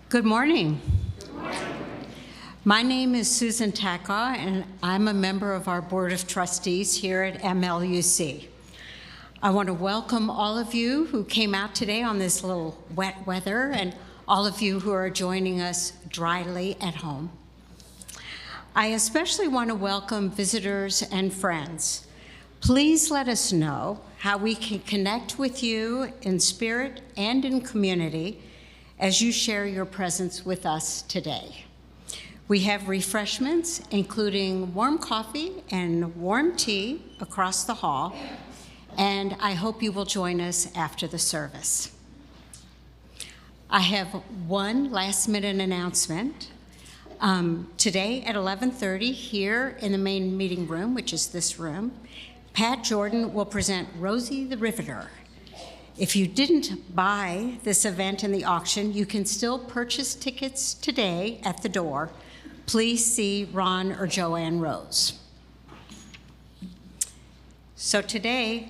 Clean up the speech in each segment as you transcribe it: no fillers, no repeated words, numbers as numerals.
Good morning. My name is Susan Tachau, and I'm a member of our Board of Trustees here at MLUC. I want to welcome all of you who came out today on this little wet weather, and all of you who are joining us dryly at home. I especially want to welcome visitors and friends. Please let us know how we can connect with you in spirit and in community as you share your presence with us today. We have refreshments, including warm coffee and warm tea across the hall, and I hope you will join us after the service. I have one last-minute announcement. Today at 11:30 here in the main meeting room, which is this room, Pat Jordan will present Rosie the Riveter. If you didn't buy this event in the auction, you can still purchase tickets today at the door. Please see Ron or Joanne Rose. So today,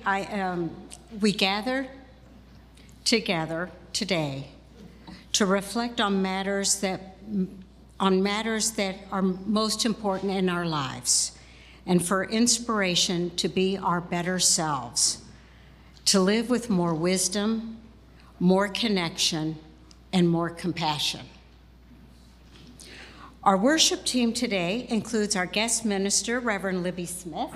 we gather together today to reflect on matters that are most important in our lives, and for inspiration to be our better selves, to live with more wisdom, more connection, and more compassion. Our worship team today includes our guest minister, Reverend Libby Smith.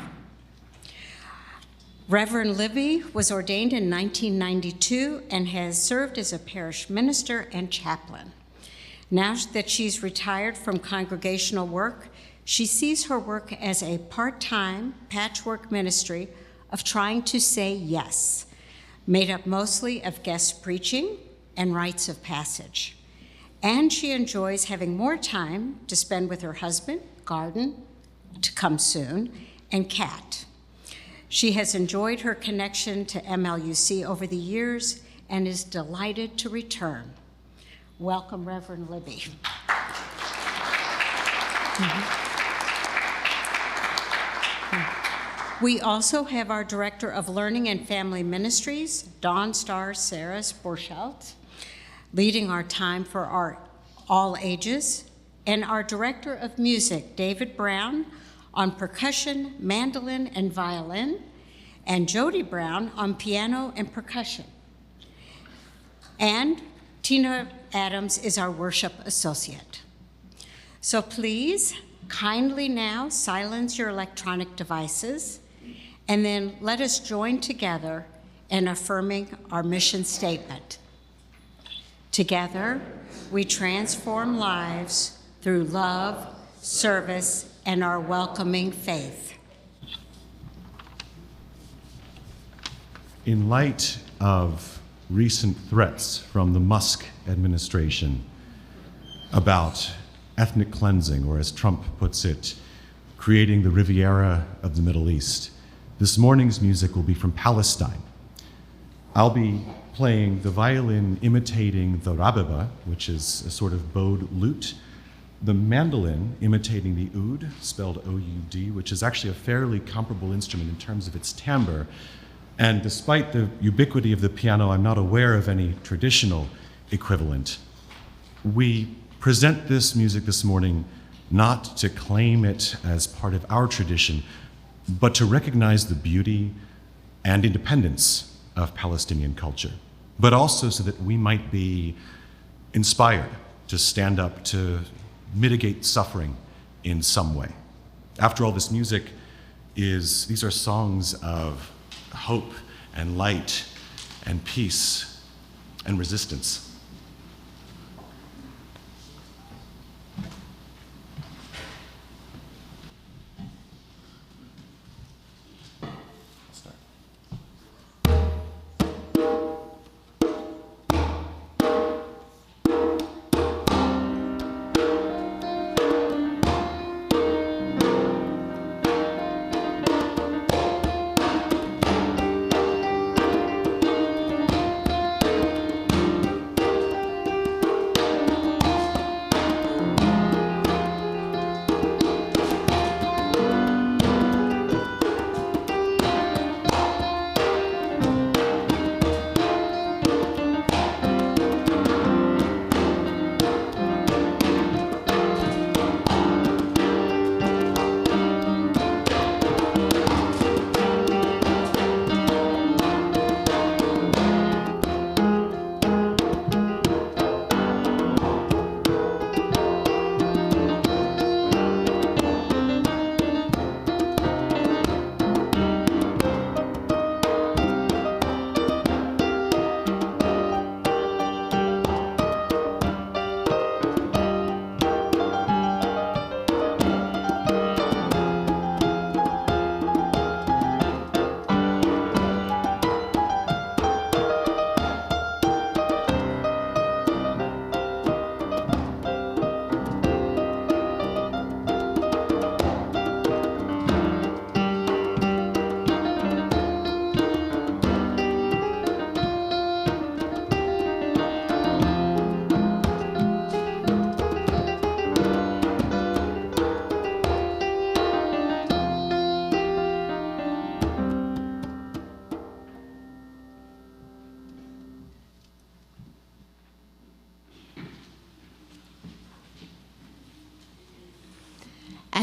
Reverend Libby was ordained in 1992 and has served as a parish minister and chaplain. Now that she's retired from congregational work, she sees her work as a part-time patchwork ministry of trying to say yes, made up mostly of guest preaching and rites of passage. And she enjoys having more time to spend with her husband, garden, to come soon, and cat. She has enjoyed her connection to MLUC over the years and is delighted to return. Welcome, Reverend Libby. We also have our Director of Learning and Family Ministries, Dawn Star Sarahs-Borchelt, leading our time for our all ages, and our Director of Music, David Brown, on percussion, mandolin, and violin, and Jodie Brown on piano and percussion. And Tina Adams is our worship associate. So please, kindly now silence your electronic devices, and then let us join together in affirming our mission statement. Together, we transform lives through love, service, and our welcoming faith. In light of recent threats from the Musk administration about ethnic cleansing, or as Trump puts it, creating the Riviera of the Middle East, this morning's music will be from Palestine. I'll be playing the violin imitating the rababa, which is a sort of bowed lute, the mandolin imitating the oud, spelled O-U-D, which is actually a fairly comparable instrument in terms of its timbre. And despite the ubiquity of the piano, I'm not aware of any traditional equivalent. We present this music this morning not to claim it as part of our tradition, but to recognize the beauty and independence of Palestinian culture, but also so that we might be inspired to stand up to mitigate suffering in some way. After all, this music these are songs of hope and light and peace and resistance.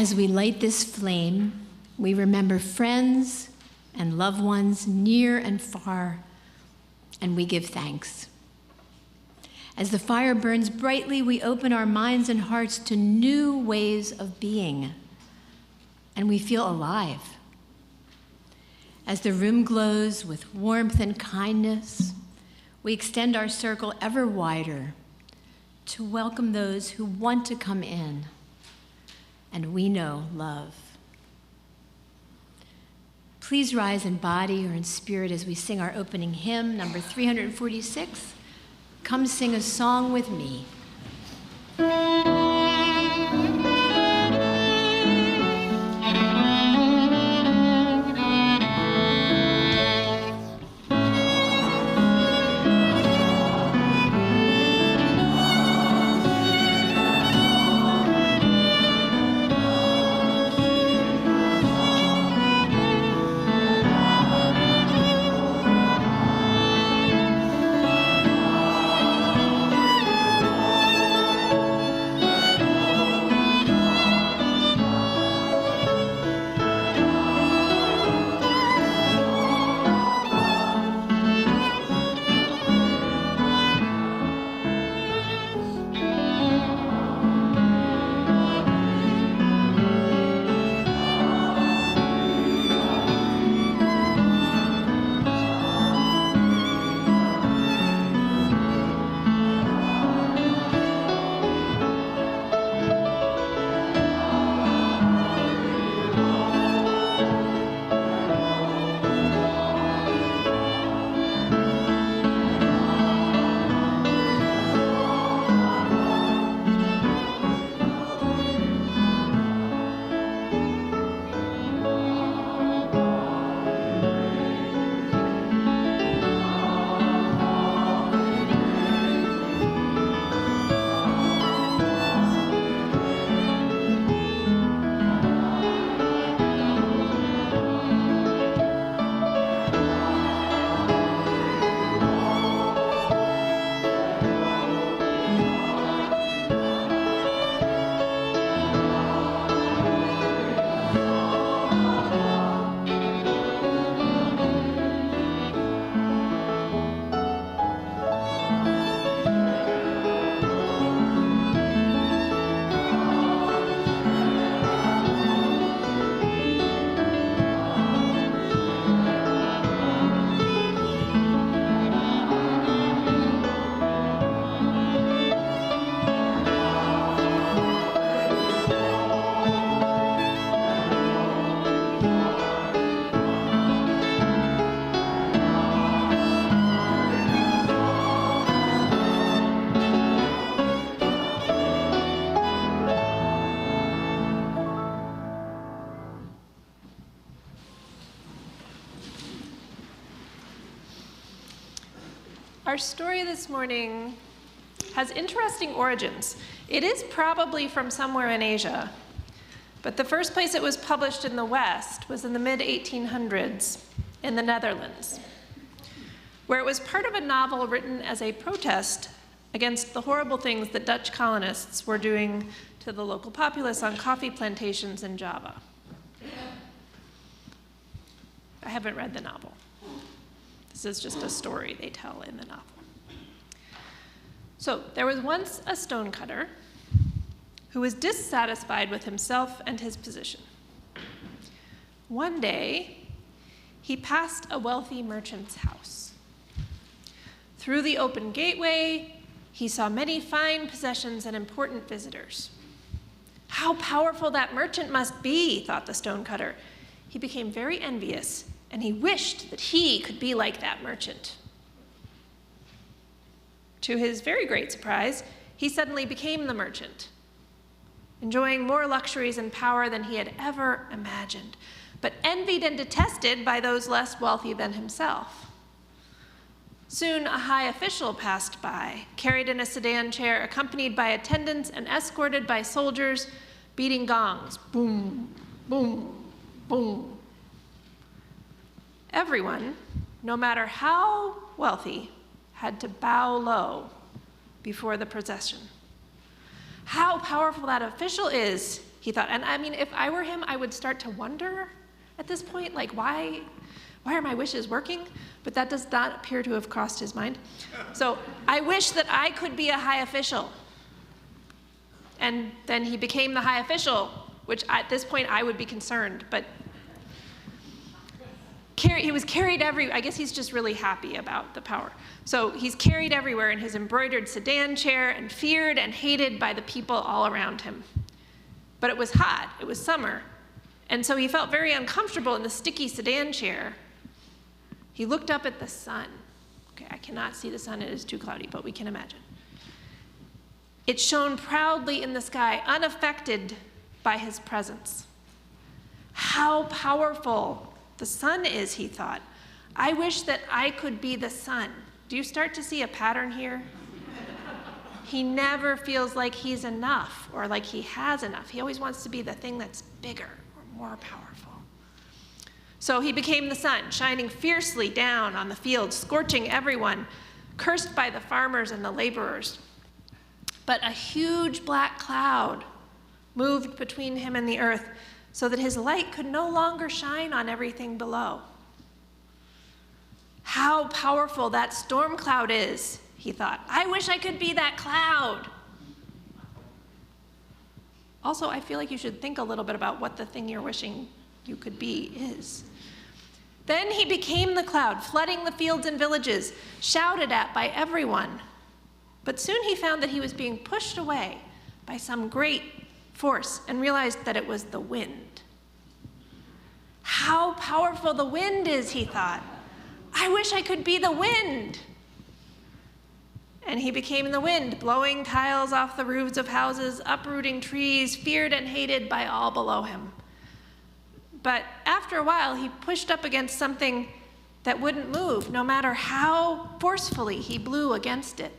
as we light this flame, we remember friends and loved ones near and far, and we give thanks. As the fire burns brightly, we open our minds and hearts to new ways of being, and we feel alive. As the room glows with warmth and kindness, we extend our circle ever wider to welcome those who want to come in, and we know love. Please rise in body or in spirit as we sing our opening hymn, number 346, Come Sing a Song with Me. Our story this morning has interesting origins. It is probably from somewhere in Asia, but the first place it was published in the West was in the mid-1800s in the Netherlands, where it was part of a novel written as a protest against the horrible things that Dutch colonists were doing to the local populace on coffee plantations in Java. I haven't read the novel. This is just a story they tell in the novel. So there was once a stonecutter who was dissatisfied with himself and his position. One day, he passed a wealthy merchant's house. Through the open gateway, he saw many fine possessions and important visitors. How powerful that merchant must be, thought the stonecutter. He became very envious, and he wished that he could be like that merchant. To his very great surprise, he suddenly became the merchant, enjoying more luxuries and power than he had ever imagined, but envied and detested by those less wealthy than himself. Soon a high official passed by, carried in a sedan chair, accompanied by attendants and escorted by soldiers, beating gongs, boom, boom, boom. Everyone, no matter how wealthy, had to bow low before the procession. How powerful that official is, he thought. And I mean, if I were him, I would start to wonder at this point, like, why are my wishes working? But that does not appear to have crossed his mind. So I wish that I could be a high official. And then he became the high official, which at this point I would be concerned, but he was carried everywhere. I guess he's just really happy about the power. So he's carried everywhere in his embroidered sedan chair and feared and hated by the people all around him. But it was hot, it was summer, and so he felt very uncomfortable in the sticky sedan chair. He looked up at the sun. Okay, I cannot see the sun, it is too cloudy, but we can imagine. It shone proudly in the sky, unaffected by his presence. How powerful the sun is, he thought. I wish that I could be the sun. Do you start to see a pattern here? He never feels like he's enough or like he has enough. He always wants to be the thing that's bigger or more powerful. So he became the sun, shining fiercely down on the fields, scorching everyone, cursed by the farmers and the laborers. But a huge black cloud moved between him and the earth, so that his light could no longer shine on everything below. How powerful that storm cloud is, he thought. I wish I could be that cloud. Also, I feel like you should think a little bit about what the thing you're wishing you could be is. Then he became the cloud, flooding the fields and villages, shouted at by everyone. But soon he found that he was being pushed away by some great force and realized that it was the wind. How powerful the wind is, he thought. I wish I could be the wind. And he became the wind, blowing tiles off the roofs of houses, uprooting trees, feared and hated by all below him. But after a while, he pushed up against something that wouldn't move, no matter how forcefully he blew against it.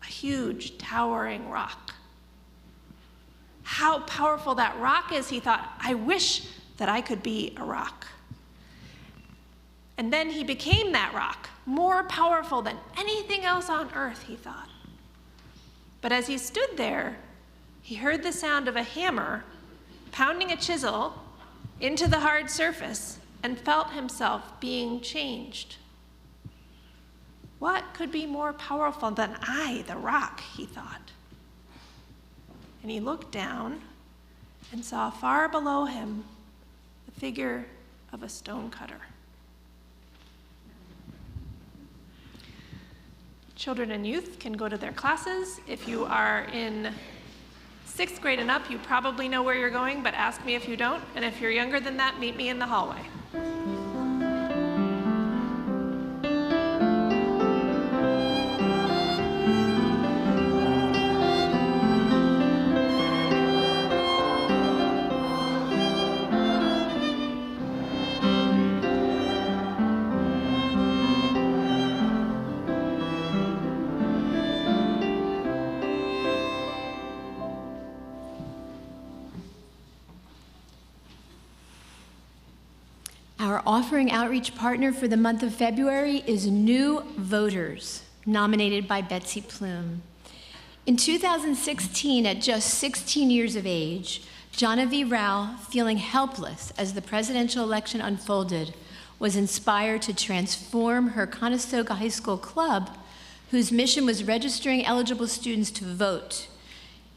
A huge, towering rock. How powerful that rock is, he thought. I wish that I could be a rock. And then he became that rock, more powerful than anything else on earth, he thought. But as he stood there, he heard the sound of a hammer pounding a chisel into the hard surface and felt himself being changed. What could be more powerful than I, the rock, he thought. And he looked down and saw far below him the figure of a stonecutter. Children and youth can go to their classes. If you are in 6th grade and up, you probably know where you're going, but ask me if you don't. And if you're younger than that, meet me in the hallway. Our offering outreach partner for the month of February is New Voters, nominated by Betsy Plume. In 2016, at just 16 years of age, Genevieve Rao, feeling helpless as the presidential election unfolded, was inspired to transform her Conestoga High School club, whose mission was registering eligible students to vote,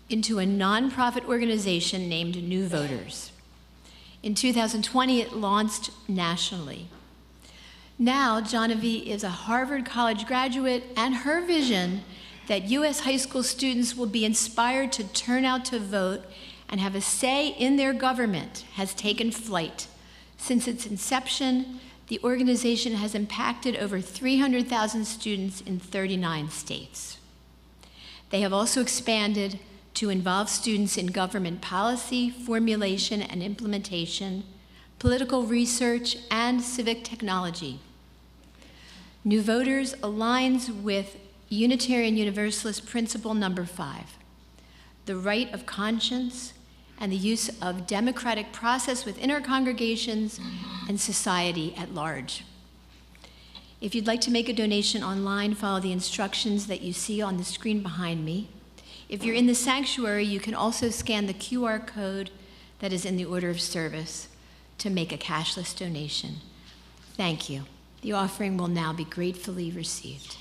into a nonprofit organization named New Voters. In 2020, it launched nationally. Now, Genevieve is a Harvard College graduate, and her vision that U.S. high school students will be inspired to turn out to vote and have a say in their government has taken flight. Since its inception, the organization has impacted over 300,000 students in 39 states. They have also expanded to involve students in government policy, formulation and implementation, political research, and civic technology. New Voters aligns with Unitarian Universalist principle number 5, the right of conscience and the use of democratic process within our congregations and society at large. If you'd like to make a donation online, follow the instructions that you see on the screen behind me. If you're in the sanctuary, you can also scan the QR code that is in the order of service to make a cashless donation. Thank you. The offering will now be gratefully received.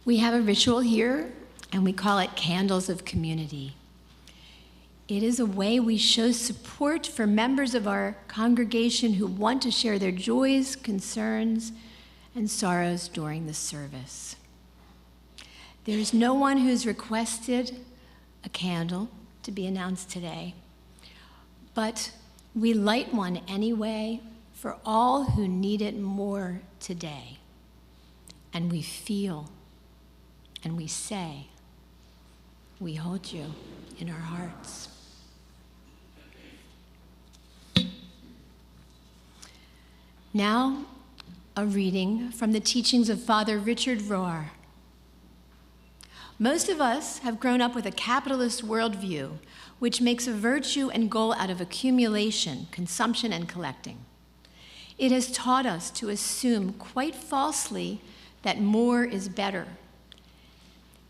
We have a ritual here, and we call it Candles of Community. It is a way we show support for members of our congregation who want to share their joys, concerns, and sorrows during the service. There is no one who's requested a candle to be announced today, but we light one anyway for all who need it more today. And we feel and we say, we hold you in our hearts. Now, a reading from the teachings of Father Richard Rohr. Most of us have grown up with a capitalist worldview, which makes a virtue and goal out of accumulation, consumption, and collecting. It has taught us to assume, quite falsely, that more is better.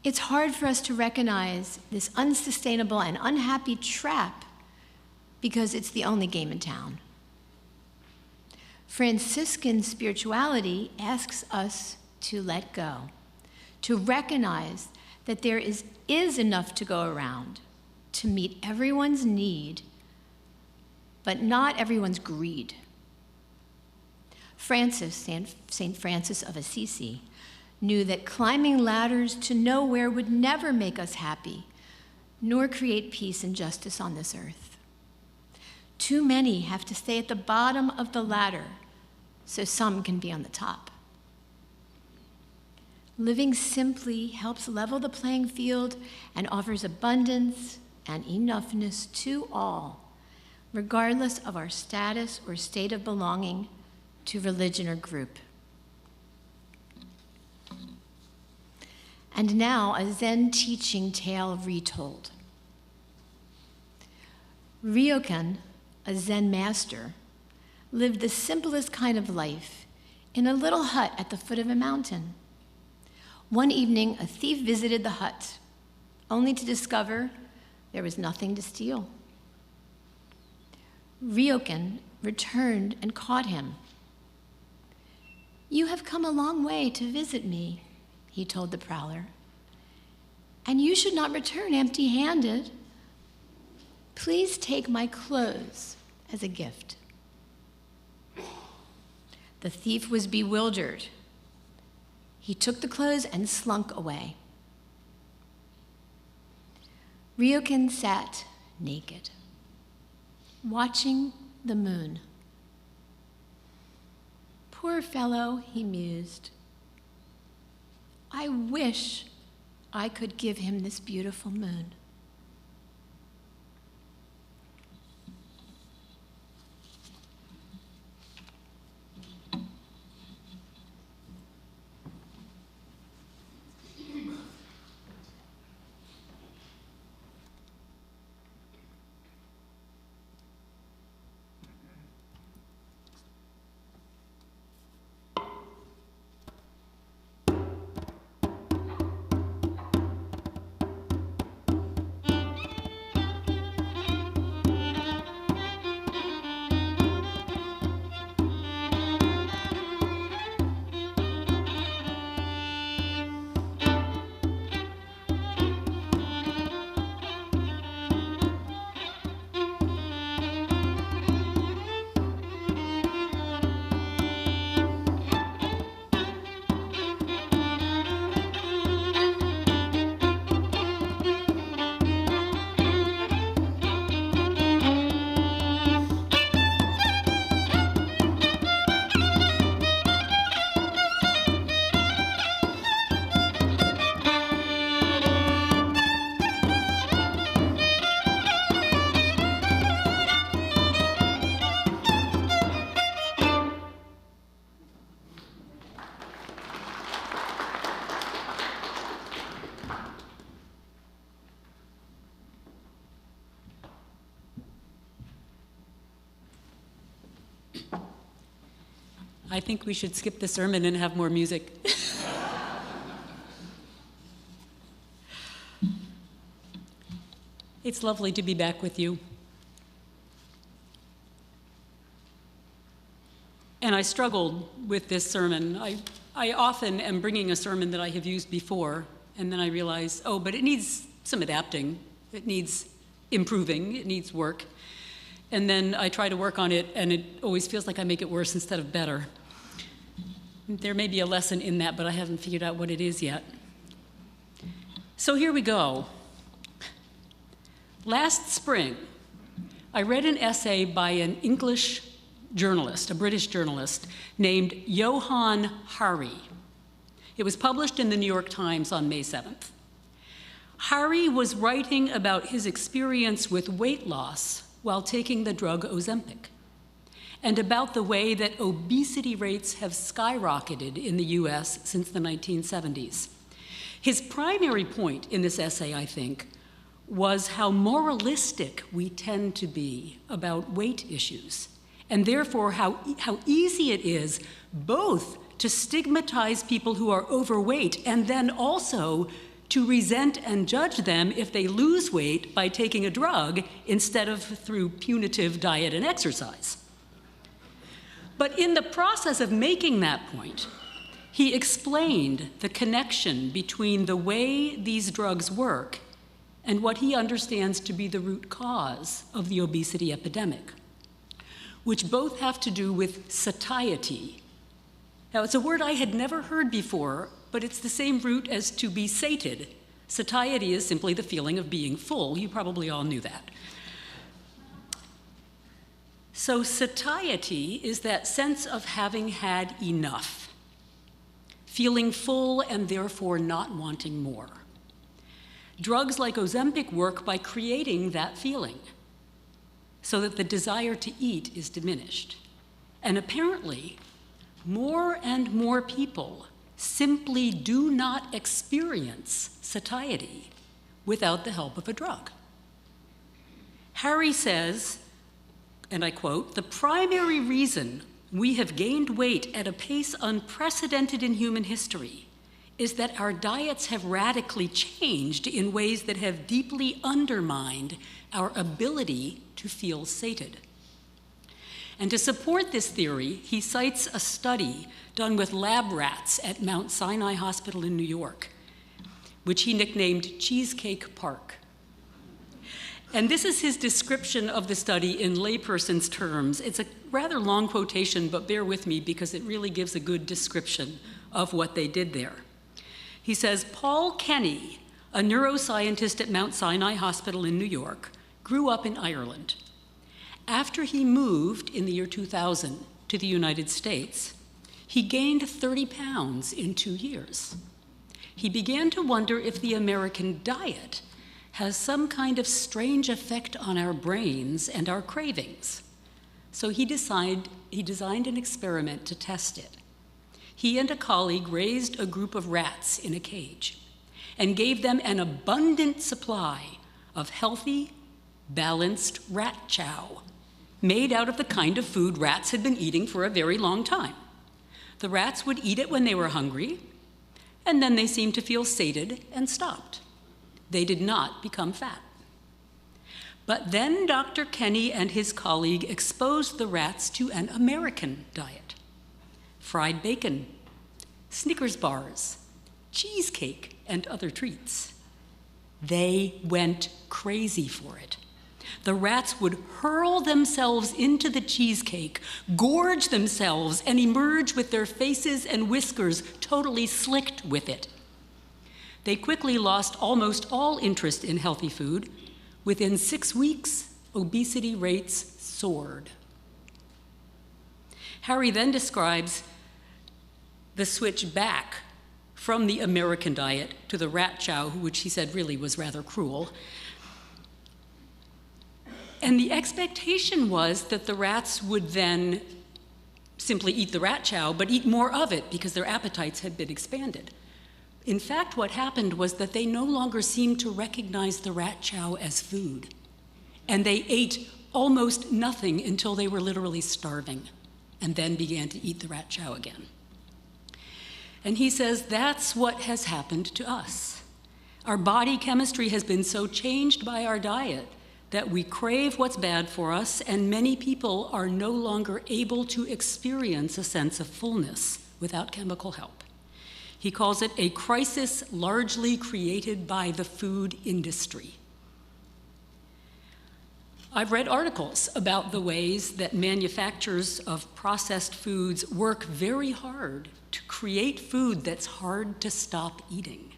It's hard for us to recognize this unsustainable and unhappy trap because it's the only game in town. Franciscan spirituality asks us to let go, to recognize that there is enough to go around to meet everyone's need, but not everyone's greed. Saint Francis of Assisi, knew that climbing ladders to nowhere would never make us happy, nor create peace and justice on this earth. Too many have to stay at the bottom of the ladder so some can be on the top. Living simply helps level the playing field and offers abundance and enoughness to all, regardless of our status or state of belonging to religion or group. And now, a Zen teaching tale retold. Ryokan, a Zen master, lived the simplest kind of life in a little hut at the foot of a mountain. One evening, a thief visited the hut, only to discover there was nothing to steal. Ryokan returned and caught him. "You have come a long way to visit me," he told the prowler, "and you should not return empty-handed. Please take my clothes as a gift." The thief was bewildered. He took the clothes and slunk away. Ryokan sat naked, watching the moon. Poor fellow, he mused. I wish I could give him this beautiful moon. I think we should skip the sermon and have more music. It's lovely to be back with you. And I struggled with this sermon. I often am bringing a sermon that I have used before, and then I realize, oh, but it needs some adapting. It needs improving. It needs work. And then I try to work on it, and it always feels like I make it worse instead of better. There may be a lesson in that, but I haven't figured out what it is yet. So here we go. Last spring, I read an essay by an English journalist, a British journalist, named Johann Hari. It was published in the New York Times on May 7th. Hari was writing about his experience with weight loss while taking the drug Ozempic, and about the way that obesity rates have skyrocketed in the US since the 1970s. His primary point in this essay, I think, was how moralistic we tend to be about weight issues, and therefore how easy it is both to stigmatize people who are overweight and then also to resent and judge them if they lose weight by taking a drug instead of through punitive diet and exercise. But in the process of making that point, he explained the connection between the way these drugs work and what he understands to be the root cause of the obesity epidemic, which both have to do with satiety. Now, it's a word I had never heard before, but it's the same root as to be sated. Satiety is simply the feeling of being full. You probably all knew that. So satiety is that sense of having had enough, feeling full and therefore not wanting more. Drugs like Ozempic work by creating that feeling so that the desire to eat is diminished. And apparently, more and more people simply do not experience satiety without the help of a drug. Hari says, and I quote, "The primary reason we have gained weight at a pace unprecedented in human history is that our diets have radically changed in ways that have deeply undermined our ability to feel sated." And to support this theory, he cites a study done with lab rats at Mount Sinai Hospital in New York, which he nicknamed Cheesecake Park. And this is his description of the study in layperson's terms. It's a rather long quotation, but bear with me because it really gives a good description of what they did there. He says, Paul Kenny, a neuroscientist at Mount Sinai Hospital in New York, grew up in Ireland. After he moved in the year 2000 to the United States, he gained 30 pounds in 2 years. He began to wonder if the American diet has some kind of strange effect on our brains and our cravings. So he designed an experiment to test it. He and a colleague raised a group of rats in a cage and gave them an abundant supply of healthy, balanced rat chow, made out of the kind of food rats had been eating for a very long time. The rats would eat it when they were hungry, and then they seemed to feel sated and stopped. They did not become fat. But then Dr. Kenny and his colleague exposed the rats to an American diet: fried bacon, Snickers bars, cheesecake, and other treats. They went crazy for it. The rats would hurl themselves into the cheesecake, gorge themselves, and emerge with their faces and whiskers totally slicked with it. They quickly lost almost all interest in healthy food. Within 6 weeks, obesity rates soared. Harry then describes the switch back from the American diet to the rat chow, which he said really was rather cruel. And the expectation was that the rats would then simply eat the rat chow, but eat more of it because their appetites had been expanded. In fact, what happened was that they no longer seemed to recognize the rat chow as food. And they ate almost nothing until they were literally starving, and then began to eat the rat chow again. And he says that's what has happened to us. Our body chemistry has been so changed by our diet that we crave what's bad for us, and many people are no longer able to experience a sense of fullness without chemical help. He calls it a crisis largely created by the food industry. I've read articles about the ways that manufacturers of processed foods work very hard to create food that's hard to stop eating.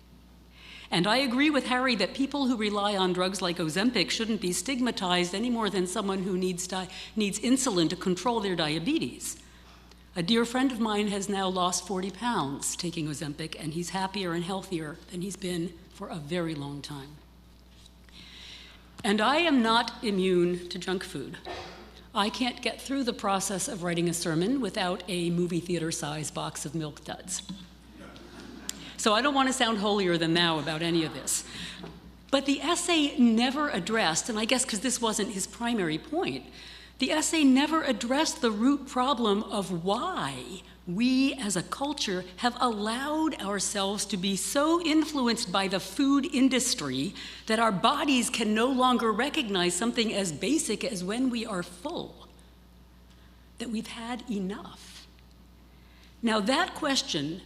And I agree with Harry that people who rely on drugs like Ozempic shouldn't be stigmatized any more than someone who needs insulin to control their diabetes. A dear friend of mine has now lost 40 pounds taking Ozempic, and he's happier and healthier than he's been for a very long time. And I am not immune to junk food. I can't get through the process of writing a sermon without a movie theater-sized box of Milk Duds. So I don't want to sound holier than thou about any of this. But the essay never addressed, and I guess because this wasn't his primary point, the essay never addressed the root problem of why we as a culture have allowed ourselves to be so influenced by the food industry that our bodies can no longer recognize something as basic as when we are full, that we've had enough. Now that question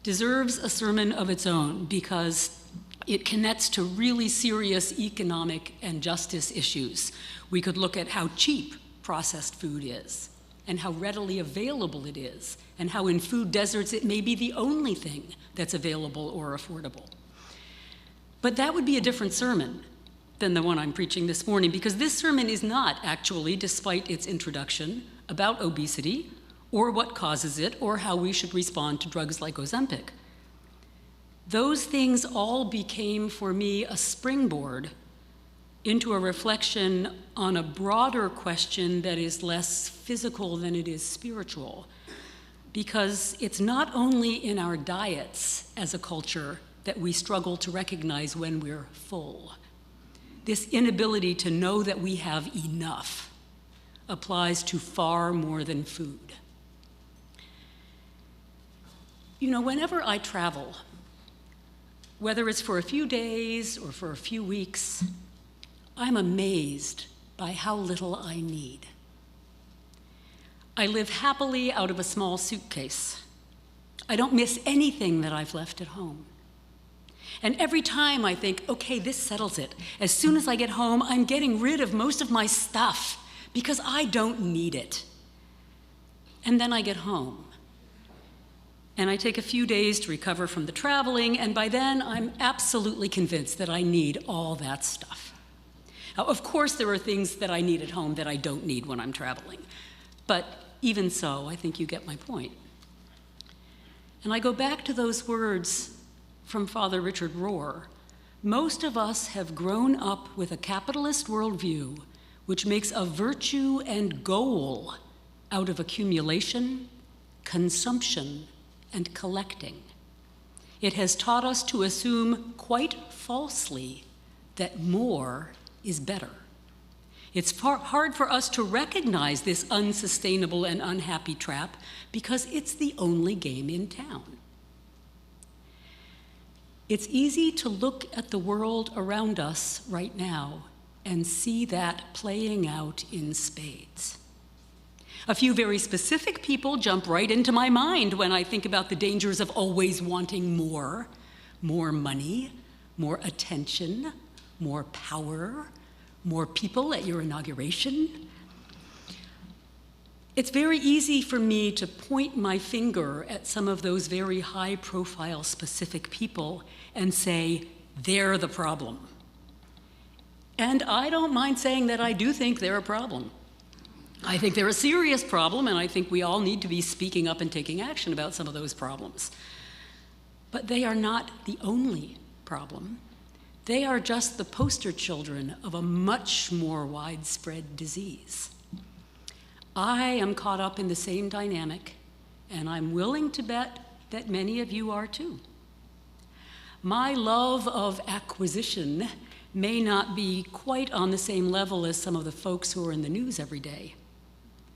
deserves a sermon of its own because it connects to really serious economic and justice issues. We could look at how cheap processed food is, and how readily available it is, and how in food deserts it may be the only thing that's available or affordable. But that would be a different sermon than the one I'm preaching this morning, because this sermon is not actually, despite its introduction, about obesity, or what causes it, or how we should respond to drugs like Ozempic. Those things all became, for me, a springboard into a reflection on a broader question that is less physical than it is spiritual. Because it's not only in our diets as a culture that we struggle to recognize when we're full. This inability to know that we have enough applies to far more than food. You know, whenever I travel, whether it's for a few days or for a few weeks, I'm amazed by how little I need. I live happily out of a small suitcase. I don't miss anything that I've left at home. And every time I think, okay, this settles it. As soon as I get home, I'm getting rid of most of my stuff because I don't need it. And then I get home. And I take a few days to recover from the traveling, and by then I'm absolutely convinced that I need all that stuff. Now, of course, there are things that I need at home that I don't need when I'm traveling. But even so, I think you get my point. And I go back to those words from Father Richard Rohr. Most of us have grown up with a capitalist worldview which makes a virtue and goal out of accumulation, consumption, and collecting. It has taught us to assume quite falsely that more is better. It's hard for us to recognize this unsustainable and unhappy trap because it's the only game in town. It's easy to look at the world around us right now and see that playing out in spades. A few very specific people jump right into my mind when I think about the dangers of always wanting more money, more attention, more power, more people at your inauguration. It's very easy for me to point my finger at some of those very high-profile specific people and say, they're the problem. And I don't mind saying that I do think they're a problem. I think they're a serious problem, and I think we all need to be speaking up and taking action about some of those problems. But they are not the only problem. They are just the poster children of a much more widespread disease. I am caught up in the same dynamic, and I'm willing to bet that many of you are too. My love of acquisition may not be quite on the same level as some of the folks who are in the news every day,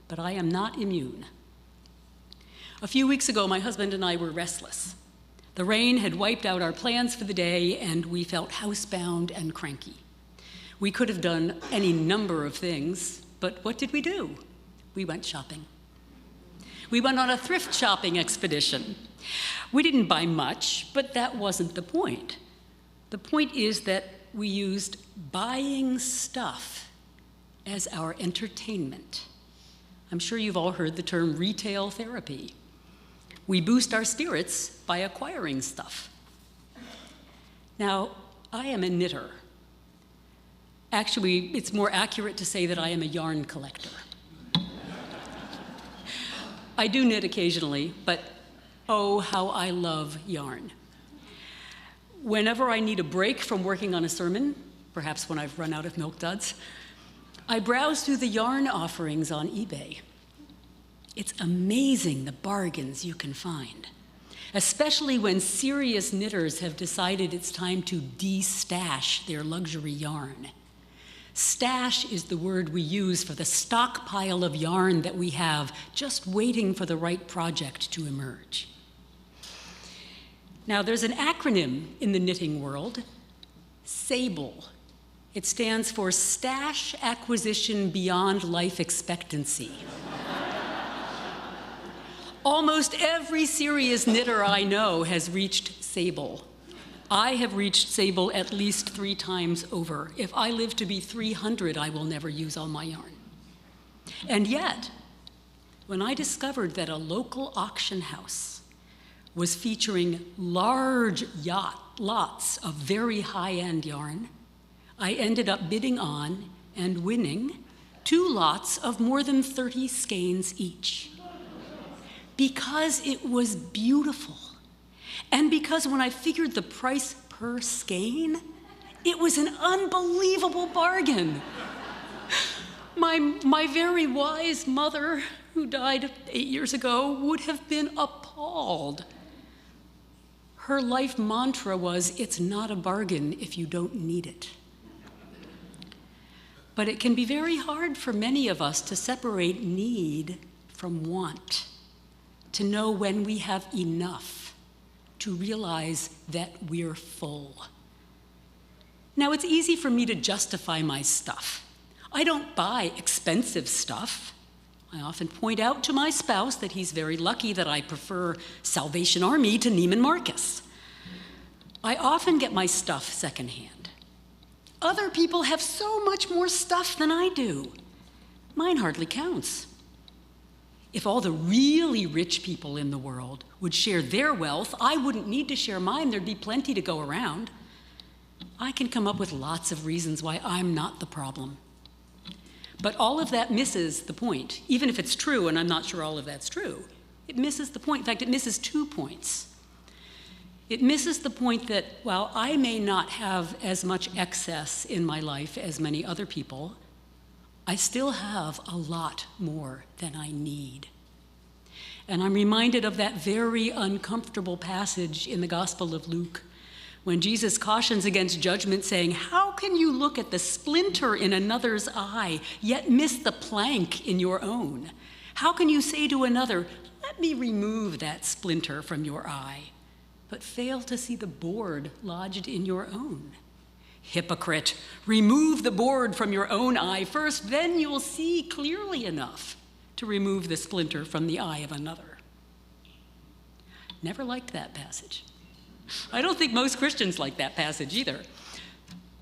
but I am not immune. A few weeks ago, my husband and I were restless. The rain had wiped out our plans for the day, and we felt housebound and cranky. We could have done any number of things, but what did we do? We went shopping. We went on a thrift shopping expedition. We didn't buy much, but that wasn't the point. The point is that we used buying stuff as our entertainment. I'm sure you've all heard the term retail therapy. We boost our spirits by acquiring stuff. Now, I am a knitter. Actually, it's more accurate to say that I am a yarn collector. I do knit occasionally, but oh, how I love yarn. Whenever I need a break from working on a sermon, perhaps when I've run out of milk duds, I browse through the yarn offerings on eBay. It's amazing the bargains you can find, especially when serious knitters have decided it's time to de-stash their luxury yarn. Stash is the word we use for the stockpile of yarn that we have just waiting for the right project to emerge. Now, there's an acronym in the knitting world, SABLE. It stands for Stash Acquisition Beyond Life Expectancy. Almost every serious knitter I know has reached SABLE. I have reached SABLE at least 3 times over. If I live to be 300, I will never use all my yarn. And yet, when I discovered that a local auction house was featuring large lots of very high-end yarn, I ended up bidding on and winning 2 lots of more than 30 skeins each. Because it was beautiful. And because when I figured the price per skein, it was an unbelievable bargain. My very wise mother, who died 8 years ago, would have been appalled. Her life mantra was, it's not a bargain if you don't need it. But it can be very hard for many of us to separate need from want, to know when we have enough, to realize that we're full. Now, it's easy for me to justify my stuff. I don't buy expensive stuff. I often point out to my spouse that he's very lucky that I prefer Salvation Army to Neiman Marcus. I often get my stuff secondhand. Other people have so much more stuff than I do. Mine hardly counts. If all the really rich people in the world would share their wealth, I wouldn't need to share mine. There'd be plenty to go around. I can come up with lots of reasons why I'm not the problem. But all of that misses the point. Even if it's true, and I'm not sure all of that's true, it misses the point. In fact, it misses 2 points. It misses the point that while I may not have as much excess in my life as many other people, I still have a lot more than I need. And I'm reminded of that very uncomfortable passage in the Gospel of Luke when Jesus cautions against judgment, saying, "How can you look at the splinter in another's eye, yet miss the plank in your own? How can you say to another, 'Let me remove that splinter from your eye,' but fail to see the board lodged in your own? Hypocrite, remove the board from your own eye first, then you'll see clearly enough to remove the splinter from the eye of another." Never liked that passage. I don't think most Christians like that passage either.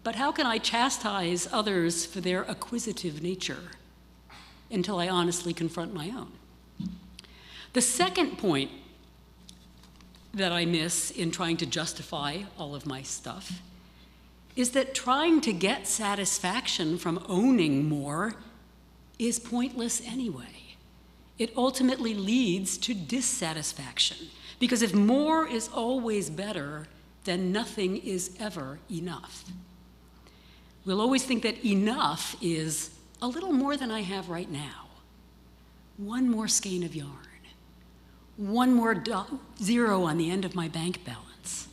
But how can I chastise others for their acquisitive nature until I honestly confront my own? The second point that I miss in trying to justify all of my stuff is that trying to get satisfaction from owning more is pointless anyway. It ultimately leads to dissatisfaction, because if more is always better, then nothing is ever enough. We'll always think that enough is a little more than I have right now. One more skein of yarn. One more zero on the end of my bank balance.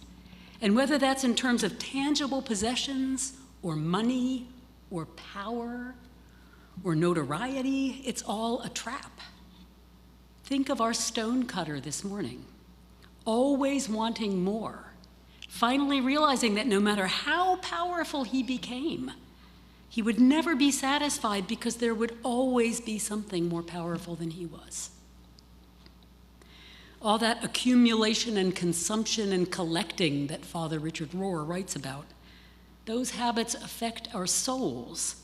And whether that's in terms of tangible possessions or money or power or notoriety, it's all a trap. Think of our stonecutter this morning, always wanting more, finally realizing that no matter how powerful he became, he would never be satisfied because there would always be something more powerful than he was. All that accumulation and consumption and collecting that Father Richard Rohr writes about, those habits affect our souls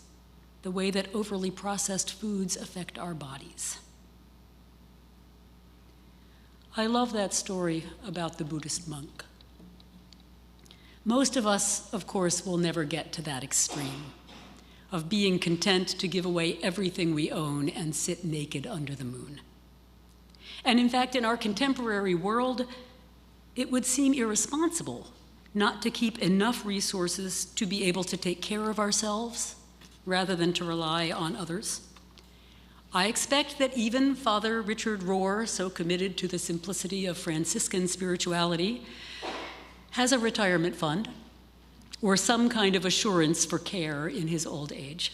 the way that overly processed foods affect our bodies. I love that story about the Buddhist monk. Most of us, of course, will never get to that extreme of being content to give away everything we own and sit naked under the moon. And in fact, in our contemporary world, it would seem irresponsible not to keep enough resources to be able to take care of ourselves rather than to rely on others. I expect that even Father Richard Rohr, so committed to the simplicity of Franciscan spirituality, has a retirement fund or some kind of assurance for care in his old age.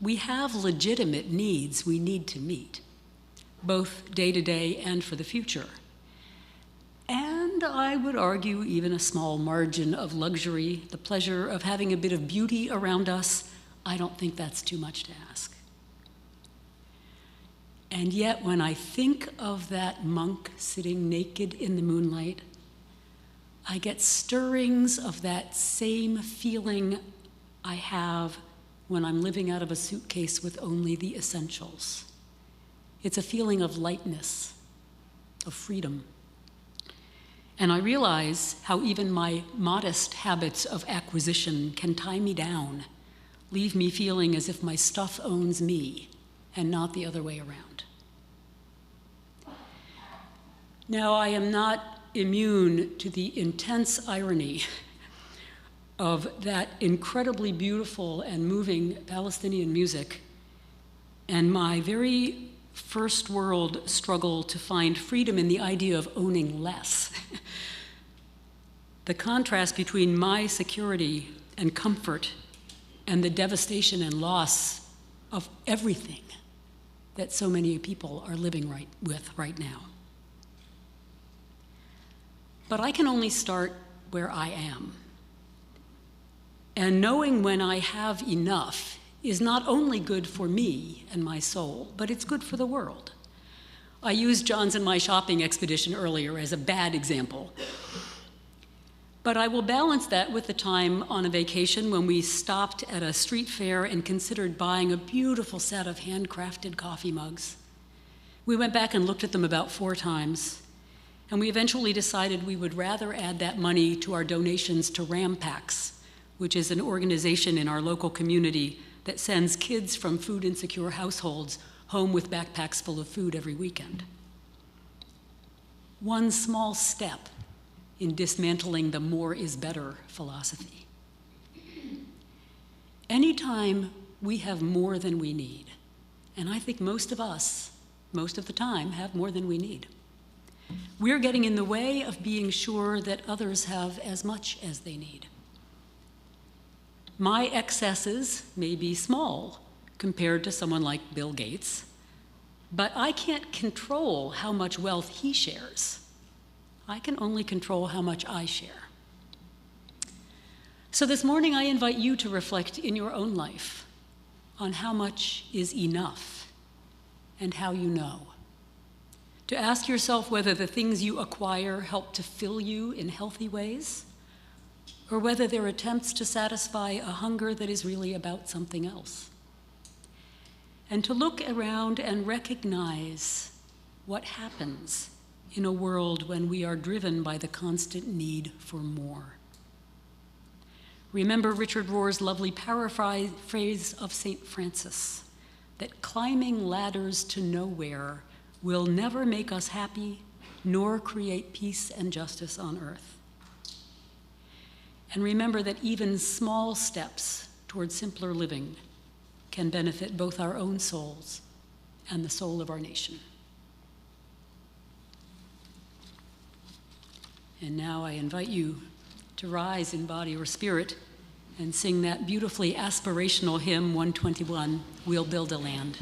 We have legitimate needs we need to meet, both day to day and for the future. And I would argue even a small margin of luxury, the pleasure of having a bit of beauty around us, I don't think that's too much to ask. And yet when I think of that monk sitting naked in the moonlight, I get stirrings of that same feeling I have when I'm living out of a suitcase with only the essentials. It's a feeling of lightness, of freedom. And I realize how even my modest habits of acquisition can tie me down, leave me feeling as if my stuff owns me and not the other way around. Now, I am not immune to the intense irony of that incredibly beautiful and moving Palestinian music and my very first world struggle to find freedom in the idea of owning less. The contrast between my security and comfort and the devastation and loss of everything that so many people are living with right now. But I can only start where I am. And knowing when I have enough is not only good for me and my soul, but it's good for the world. I used John's and my shopping expedition earlier as a bad example. But I will balance that with the time on a vacation when we stopped at a street fair and considered buying a beautiful set of handcrafted coffee mugs We went back and looked at them about 4 times, and we eventually decided we would rather add that money to our donations to Rampacks, which is an organization in our local community that sends kids from food insecure households home with backpacks full of food every weekend. One small step in dismantling the more is better philosophy. Anytime we have more than we need, and I think most of us, most of the time, have more than we need, we're getting in the way of being sure that others have as much as they need. My excesses may be small compared to someone like Bill Gates, but I can't control how much wealth he shares. I can only control how much I share. So this morning I invite you to reflect in your own life on how much is enough and how you know. To ask yourself whether the things you acquire help to fill you in healthy ways, or whether they're attempts to satisfy a hunger that is really about something else. And to look around and recognize what happens in a world when we are driven by the constant need for more. Remember Richard Rohr's lovely paraphrase of St. Francis, that climbing ladders to nowhere will never make us happy, nor create peace and justice on earth. And remember that even small steps toward simpler living can benefit both our own souls and the soul of our nation. And now I invite you to rise in body or spirit and sing that beautifully aspirational hymn 121, We'll Build a Land.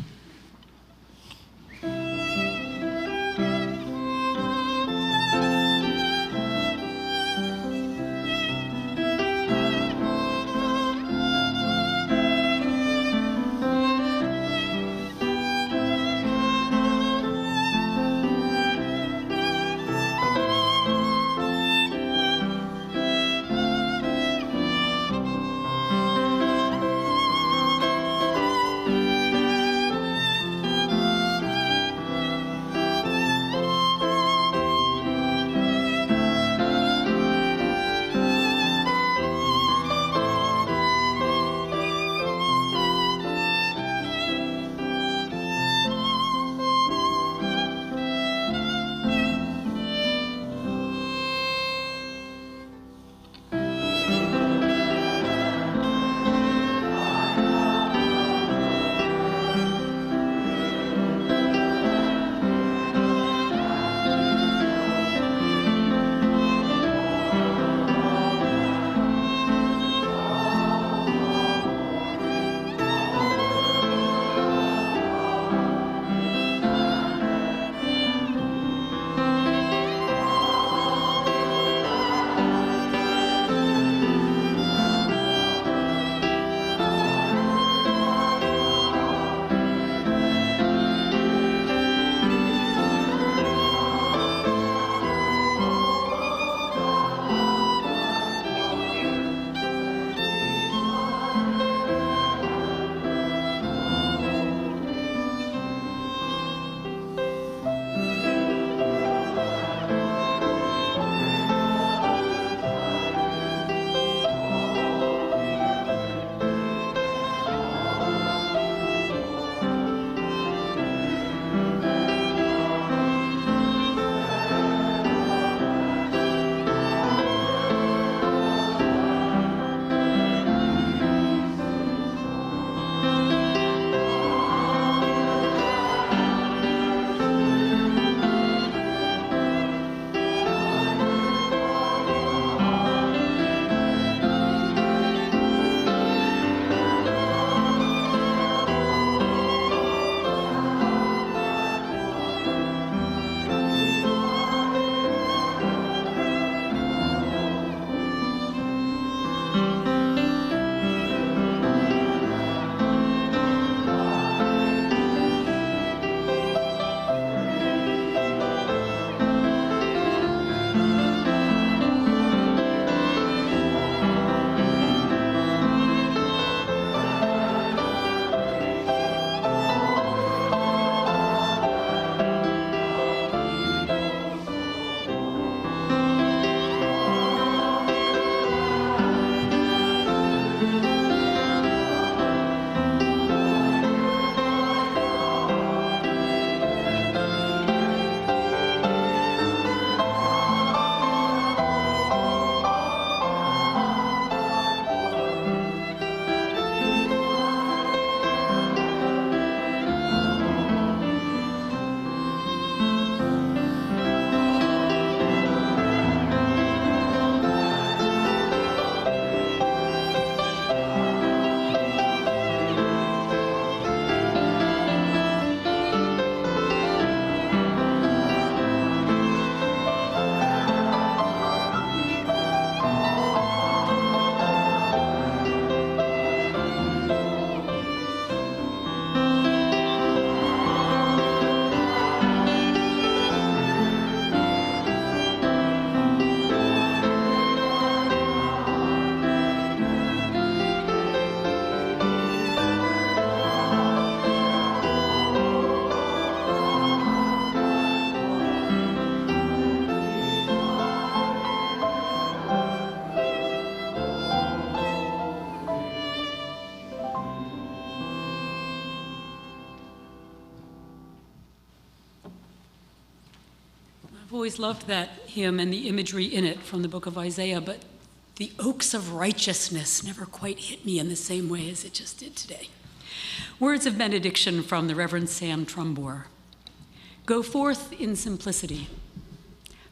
I've always loved that hymn and the imagery in it from the book of Isaiah, but the oaks of righteousness never quite hit me in the same way as it just did today. Words of benediction from the Reverend Sam Trumbore. Go forth in simplicity.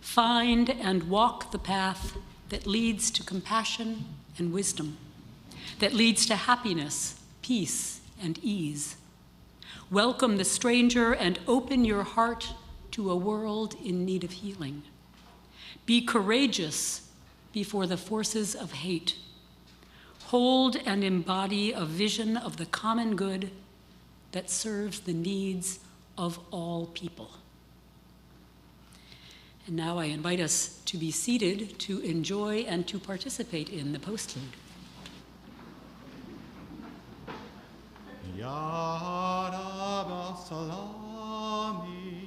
Find and walk the path that leads to compassion and wisdom, that leads to happiness, peace, and ease. Welcome the stranger and open your heart to a world in need of healing. Be courageous before the forces of hate. Hold and embody a vision of the common good that serves the needs of all people. And now I invite us to be seated to enjoy and to participate in the postlude. Ya Rabba Salami,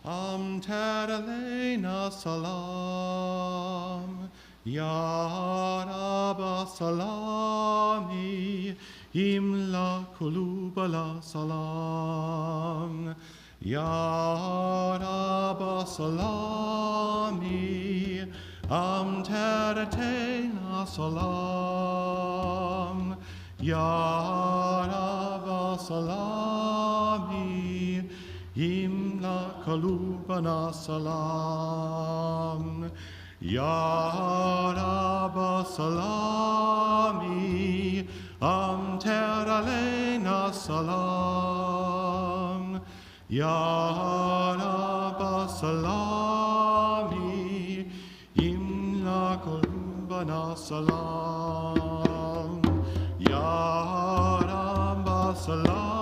Terelena Salam. Ya Rabba Salami, Imla Kulubala Salam. Ya Rabba Salami, Teretena Salam. Ya Rabba Salami, Imla Kalubana Salam. Ya Rabba Salami, Teralena Salam. Ya Rabba Salami, Imla Kalubana Salam. Ya Rabba Salami.